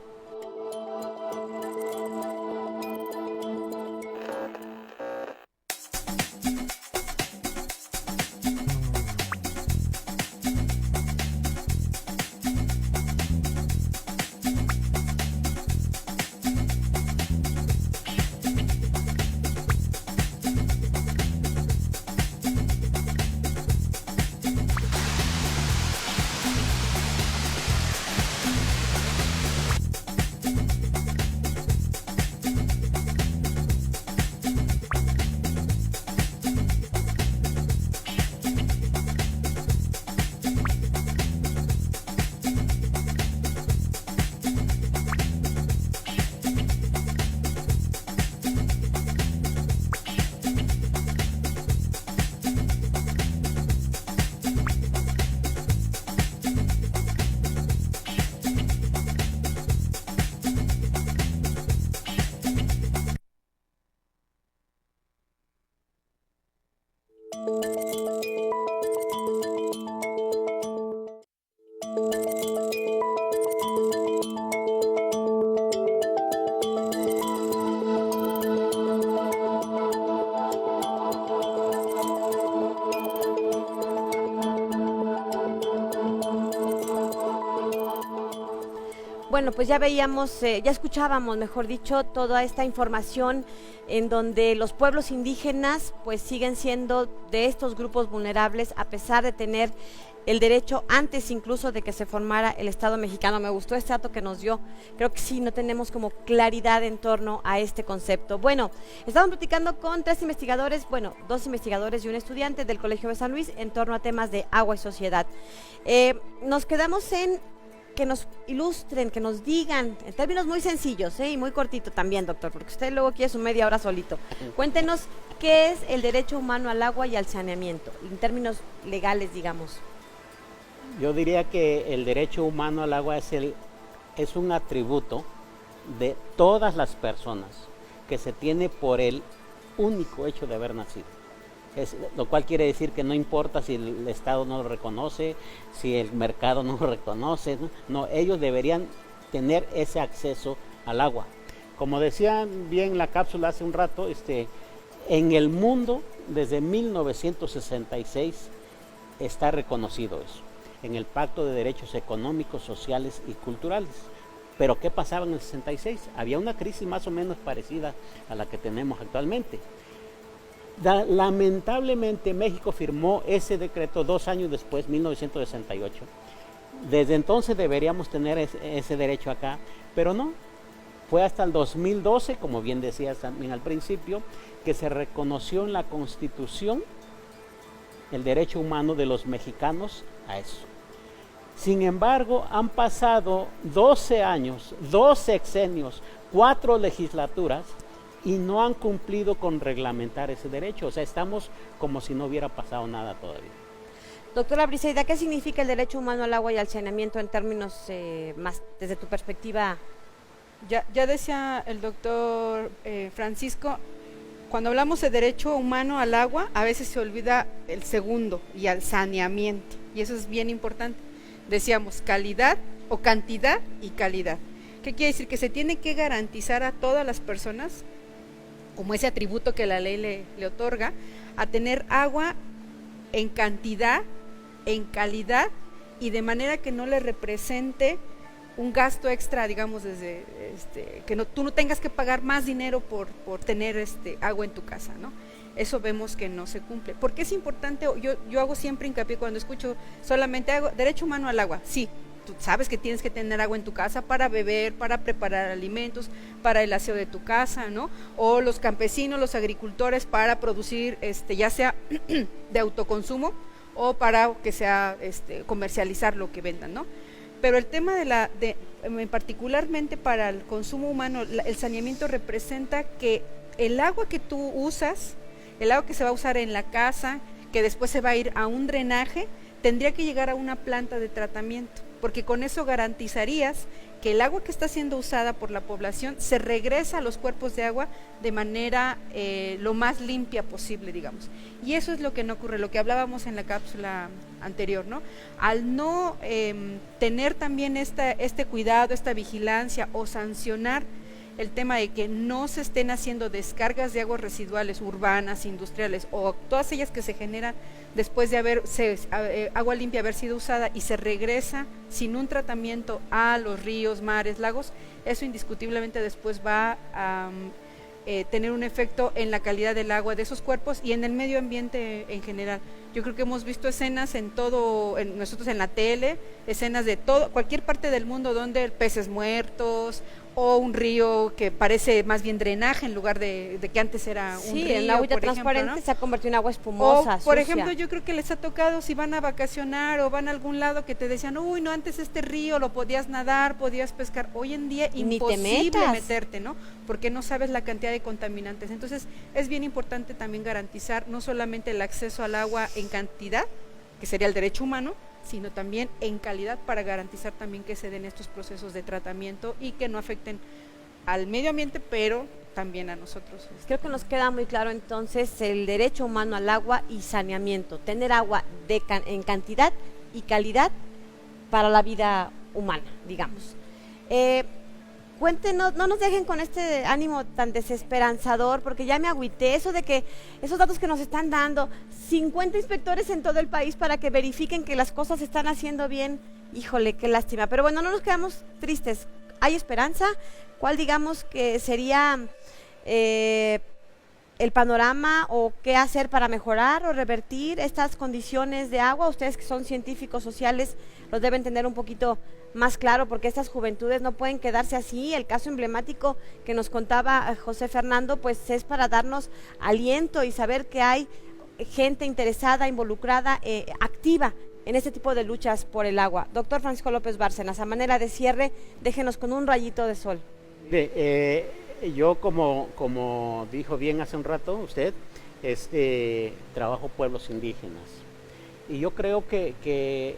bueno, pues ya veíamos, ya escuchábamos, mejor dicho, toda esta información en donde los pueblos indígenas pues siguen siendo de estos grupos vulnerables a pesar de tener el derecho antes incluso de que se formara el Estado mexicano. Me gustó este dato que nos dio. Creo que sí, no tenemos como claridad en torno a este concepto. Bueno, estamos platicando con 3 investigadores, bueno, 2 investigadores y un estudiante del Colegio de San Luis en torno a temas de agua y sociedad. Nos quedamos en que nos ilustren, que nos digan, en términos muy sencillos y muy cortito también, doctor, porque usted luego quiere su media hora solito. Cuéntenos qué es el derecho humano al agua y al saneamiento, en términos legales, digamos. Yo diría que el derecho humano al agua es un atributo de todas las personas que se tiene por el único hecho de haber nacido. Lo cual quiere decir que no importa si el Estado no lo reconoce, si el mercado no lo reconoce, no, ellos deberían tener ese acceso al agua. Como decía bien la cápsula hace un rato, en el mundo desde 1966 está reconocido eso, en el Pacto de Derechos Económicos, Sociales y Culturales. Pero ¿qué pasaba en el 66? Había una crisis más o menos parecida a la que tenemos actualmente. Lamentablemente México firmó ese decreto 2 años después, 1968. Desde entonces deberíamos tener ese derecho acá, pero no. Fue hasta el 2012, como bien decías también al principio, que se reconoció en la Constitución el derecho humano de los mexicanos a eso. Sin embargo, han pasado 12 años, 2 sexenios, 4 legislaturas, y no han cumplido con reglamentar ese derecho. O sea, estamos como si no hubiera pasado nada todavía. Doctora Briseida, ¿qué significa el derecho humano al agua y al saneamiento en términos más desde tu perspectiva? Ya decía el doctor Francisco, cuando hablamos de derecho humano al agua, a veces se olvida el segundo, y al saneamiento, y eso es bien importante. Decíamos calidad o cantidad y calidad. ¿Qué quiere decir? Que se tiene que garantizar a todas las personas, como ese atributo que la ley le otorga, a tener agua en cantidad, en calidad y de manera que no le represente un gasto extra, digamos, desde que tú no tengas que pagar más dinero por tener agua en tu casa, ¿no? Eso vemos que no se cumple. ¿Por qué es importante? Yo hago siempre hincapié cuando escucho solamente derecho humano al agua. Sí, tú sabes que tienes que tener agua en tu casa para beber, para preparar alimentos, para el aseo de tu casa, ¿no? O los campesinos, los agricultores para producir, ya sea de autoconsumo o para que sea comercializar lo que vendan, ¿no? Pero el tema particularmente para el consumo humano, el saneamiento representa que el agua que tú usas, el agua que se va a usar en la casa, que después se va a ir a un drenaje, tendría que llegar a una planta de tratamiento, porque con eso garantizarías que el agua que está siendo usada por la población se regresa a los cuerpos de agua de manera lo más limpia posible, digamos. Y eso es lo que no ocurre, lo que hablábamos en la cápsula anterior, ¿no? Al no tener también este cuidado, esta vigilancia o sancionar el tema de que no se estén haciendo descargas de aguas residuales urbanas, industriales o todas ellas que se generan después de agua limpia haber sido usada y se regresa sin un tratamiento a los ríos, mares, lagos, eso indiscutiblemente después va a tener un efecto en la calidad del agua de esos cuerpos y en el medio ambiente en general. Yo creo que hemos visto escenas nosotros en la tele, escenas de cualquier parte del mundo donde peces muertos o un río que parece más bien drenaje en lugar de que antes era un río. Sí, el agua transparente, ¿no? Se ha convertido en agua espumosa, por sucia. ejemplo, yo creo que les ha tocado si van a vacacionar o van a algún lado que te decían, uy, no, antes este río lo podías nadar, podías pescar. Hoy en día imposible meterte, ¿no? Porque no sabes la cantidad de contaminantes. Entonces, es bien importante también garantizar no solamente el acceso al agua en cantidad, que sería el derecho humano, sino también en calidad para garantizar también que se den estos procesos de tratamiento y que no afecten al medio ambiente, pero también a nosotros. Creo que nos queda muy claro entonces el derecho humano al agua y saneamiento, tener agua en cantidad y calidad para la vida humana, digamos. Cuéntenos, no nos dejen con este ánimo tan desesperanzador, porque ya me agüité, eso de que esos datos que nos están dando, 50 inspectores en todo el país para que verifiquen que las cosas se están haciendo bien, híjole, qué lástima. Pero bueno, no nos quedamos tristes. ¿Hay esperanza? ¿Cuál digamos que sería el panorama o qué hacer para mejorar o revertir estas condiciones de agua? Ustedes que son científicos sociales los deben tener un poquito más claro, porque estas juventudes no pueden quedarse así. El caso emblemático que nos contaba José Fernando, pues es para darnos aliento y saber que hay gente interesada, involucrada, activa en este tipo de luchas por el agua. Doctor Francisco López Bárcenas, a manera de cierre, déjenos con un rayito de sol. Yo como dijo bien hace un rato usted, trabajo pueblos indígenas y yo creo que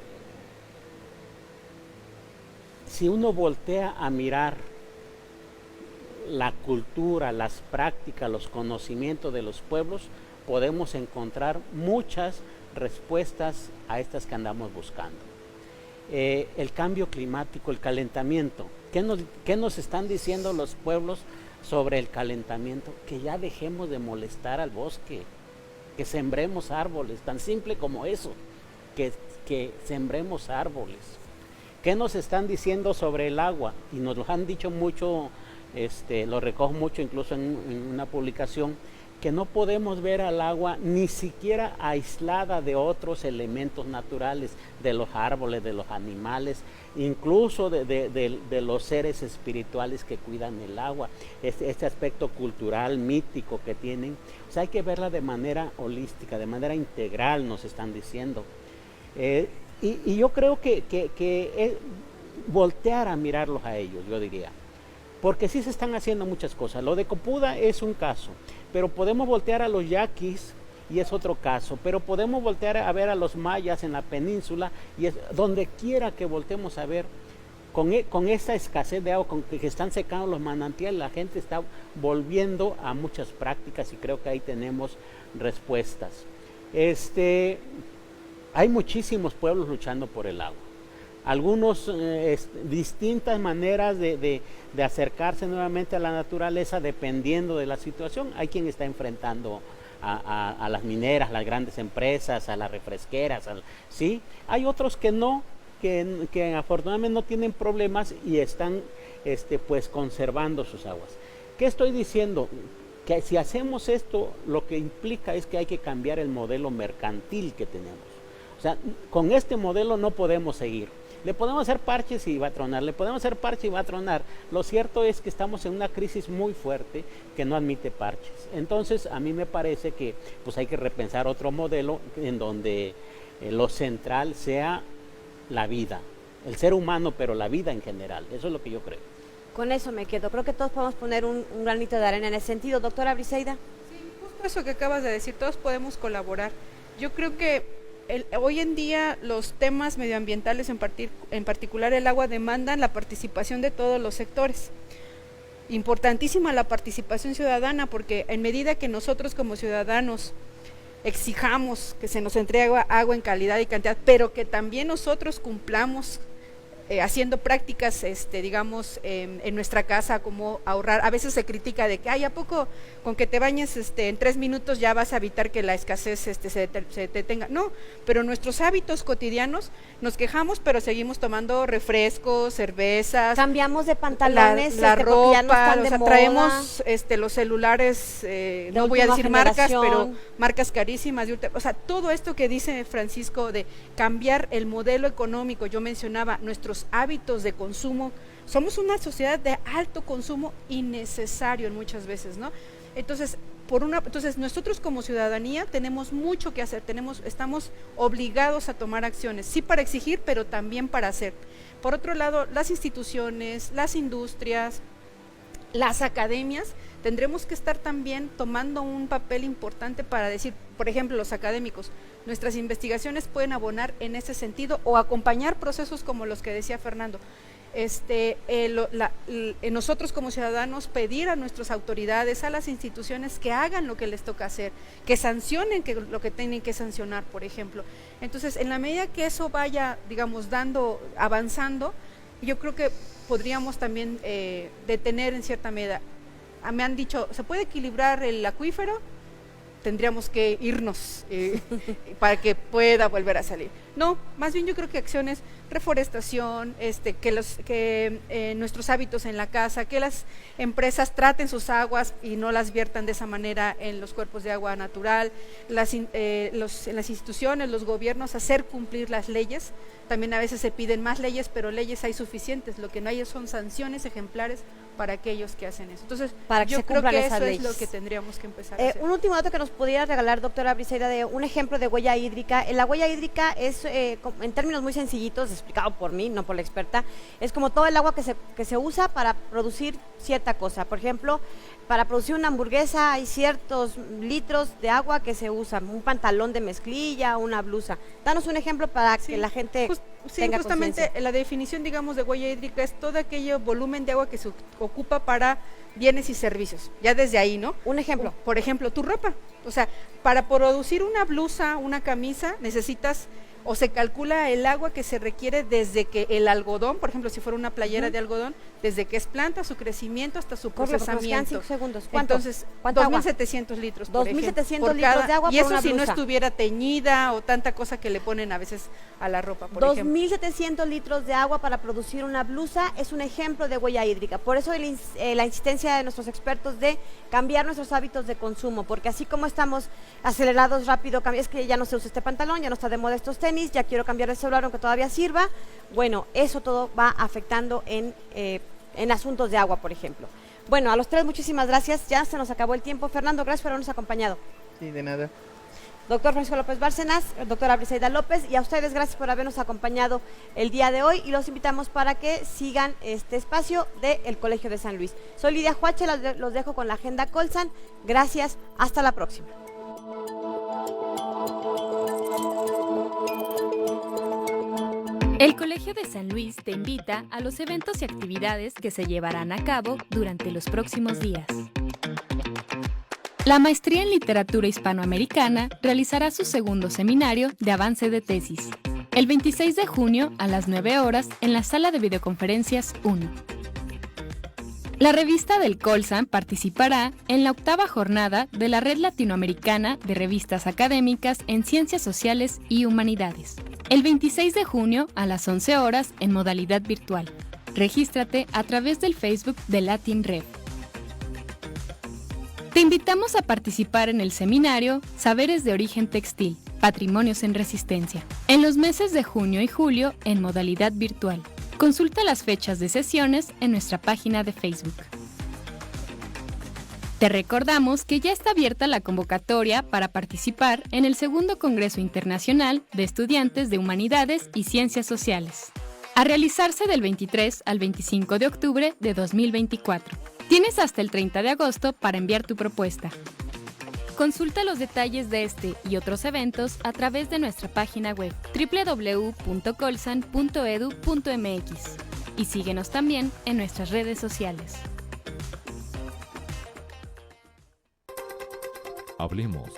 si uno voltea a mirar la cultura, las prácticas, los conocimientos de los pueblos, podemos encontrar muchas respuestas a estas que andamos buscando. El cambio climático, el calentamiento, ¿qué nos están diciendo los pueblos sobre el calentamiento? Que ya dejemos de molestar al bosque, que sembremos árboles, tan simple como eso, que sembremos árboles. ¿Qué nos están diciendo sobre el agua? Y nos lo han dicho mucho, lo recojo mucho incluso en una publicación, que no podemos ver al agua ni siquiera aislada de otros elementos naturales, de los árboles, de los animales, incluso de los seres espirituales que cuidan el agua, este aspecto cultural, mítico que tienen. O sea, hay que verla de manera holística, de manera integral, nos están diciendo. Y yo creo que voltear a mirarlos a ellos, yo diría. Porque sí se están haciendo muchas cosas. Lo de Copuda es un caso, pero podemos voltear a los yaquis y es otro caso, pero podemos voltear a ver a los mayas en la península y es donde quiera que voltemos a ver, con esta escasez de agua, con que están secando los manantiales, la gente está volviendo a muchas prácticas y creo que ahí tenemos respuestas. Hay muchísimos pueblos luchando por el agua. Algunos distintas maneras de acercarse nuevamente a la naturaleza dependiendo de la situación. Hay quien está enfrentando a las mineras, las grandes empresas, a las refresqueras, ¿sí? Hay otros que no, que afortunadamente no tienen problemas y están pues conservando sus aguas. ¿Qué estoy diciendo? Que si hacemos esto, lo que implica es que hay que cambiar el modelo mercantil que tenemos. O sea, con este modelo no podemos seguir. Le podemos hacer parches y va a tronar, le podemos hacer parches y va a tronar. Lo cierto es que estamos en una crisis muy fuerte que no admite parches. Entonces, a mí me parece que pues hay que repensar otro modelo en donde lo central sea la vida, el ser humano, pero la vida en general. Eso es lo que yo creo. Con eso me quedo. Creo que todos podemos poner un granito de arena en ese sentido. Doctora Briseida. Sí, justo eso que acabas de decir, todos podemos colaborar. Yo creo que hoy en día los temas medioambientales, en particular el agua, demandan la participación de todos los sectores. Importantísima la participación ciudadana, porque en medida que nosotros como ciudadanos exijamos que se nos entregue agua en calidad y cantidad, pero que también nosotros cumplamos haciendo prácticas, digamos, en nuestra casa, como ahorrar. A veces se critica de que, ¿a poco con que te bañes en 3 minutos ya vas a evitar que la escasez se detenga? No, pero nuestros hábitos cotidianos, nos quejamos, pero seguimos tomando refrescos, cervezas. Cambiamos de pantalones, la ropa, ya no están de moda. Traemos los celulares, no voy a decir marcas, pero marcas carísimas. O sea, todo esto que dice Francisco de cambiar el modelo económico, yo mencionaba, nuestros hábitos de consumo, somos una sociedad de alto consumo innecesario en muchas veces, ¿no? Entonces, nosotros como ciudadanía tenemos mucho que hacer, estamos obligados a tomar acciones, sí para exigir, pero también para hacer. Por otro lado, las instituciones, las industrias, las academias, tendremos que estar también tomando un papel importante para decir, por ejemplo, los académicos, nuestras investigaciones pueden abonar en ese sentido o acompañar procesos como los que decía Fernando. Nosotros como ciudadanos pedir a nuestras autoridades, a las instituciones que hagan lo que les toca hacer, que sancionen lo que tienen que sancionar, por ejemplo. Entonces, en la medida que eso vaya, digamos, avanzando, yo creo que podríamos también detener en cierta medida. Me han dicho, ¿se puede equilibrar el acuífero? tendríamos que irnos para que pueda volver a salir. No, más bien yo creo que acciones, reforestación, que nuestros hábitos en la casa, que las empresas traten sus aguas y no las viertan de esa manera en los cuerpos de agua natural, en las instituciones, los gobiernos, hacer cumplir las leyes. También a veces se piden más leyes, pero leyes hay suficientes, lo que no hay son sanciones ejemplares para aquellos que hacen eso. Entonces, para que yo se creo cumplan que esas eso leyes. es lo que tendríamos que empezar a hacer. Un último dato que nos pudiera regalar, doctora Briseida, de un ejemplo de huella hídrica. La huella hídrica es, en términos muy sencillitos, explicado por mí, no por la experta, es como todo el agua que se usa para producir cierta cosa. Por ejemplo, para producir una hamburguesa hay ciertos litros de agua que se usan, un pantalón de mezclilla, una blusa. Danos un ejemplo para que la gente tenga justamente conciencia. La definición, digamos, de huella hídrica es todo aquello volumen de agua que se ocupa para bienes y servicios. Ya desde ahí, ¿no? Un ejemplo. Por ejemplo, tu ropa. O sea, para producir una blusa, una camisa, necesitas o se calcula el agua que se requiere desde que el algodón, por ejemplo, si fuera una playera de algodón, desde que es planta, su crecimiento hasta su procesamiento. 5 segundos. ¿Cuánto? Entonces, ¿Cuánta agua? 2.700 litros, por 2.700 ejemplo, litros de agua y por eso una si no blusa. estuviera teñida o tanta cosa que le ponen a veces a la ropa, por ejemplo. 2.700 litros de agua para producir una blusa es un ejemplo de huella hídrica. Por eso la insistencia de nuestros expertos de cambiar nuestros hábitos de consumo, porque así como estamos acelerados rápido, es que ya no se usa este pantalón, ya no está de moda estos tenis, ya quiero cambiar el celular aunque todavía sirva. Bueno, eso todo va afectando en asuntos de agua, por ejemplo. Bueno, a los tres muchísimas gracias, ya se nos acabó el tiempo. Fernando, gracias por habernos acompañado. Sí, de nada. Doctor Francisco López Bárcenas, doctora Briseida López, y a ustedes gracias por habernos acompañado el día de hoy y los invitamos para que sigan este espacio del Colegio de San Luis. Soy Lidia Huache, los dejo con la Agenda Colsan. Gracias, hasta la próxima. El Colegio de San Luis te invita a los eventos y actividades que se llevarán a cabo durante los próximos días. La Maestría en Literatura Hispanoamericana realizará su segundo seminario de avance de tesis, el 26 de junio a las 9 horas en la sala de videoconferencias 1. La revista del Colsan participará en la 8ª jornada de la Red Latinoamericana de Revistas Académicas en Ciencias Sociales y Humanidades, el 26 de junio a las 11 horas en modalidad virtual. Regístrate a través del Facebook de Latin Rev. Te invitamos a participar en el seminario Saberes de Origen Textil, Patrimonios en Resistencia, en los meses de junio y julio en modalidad virtual. Consulta las fechas de sesiones en nuestra página de Facebook. Te recordamos que ya está abierta la convocatoria para participar en el segundo Congreso Internacional de Estudiantes de Humanidades y Ciencias Sociales, a realizarse del 23 al 25 de octubre de 2024. Tienes hasta el 30 de agosto para enviar tu propuesta. Consulta los detalles de este y otros eventos a través de nuestra página web www.colsan.edu.mx y síguenos también en nuestras redes sociales. Hablemos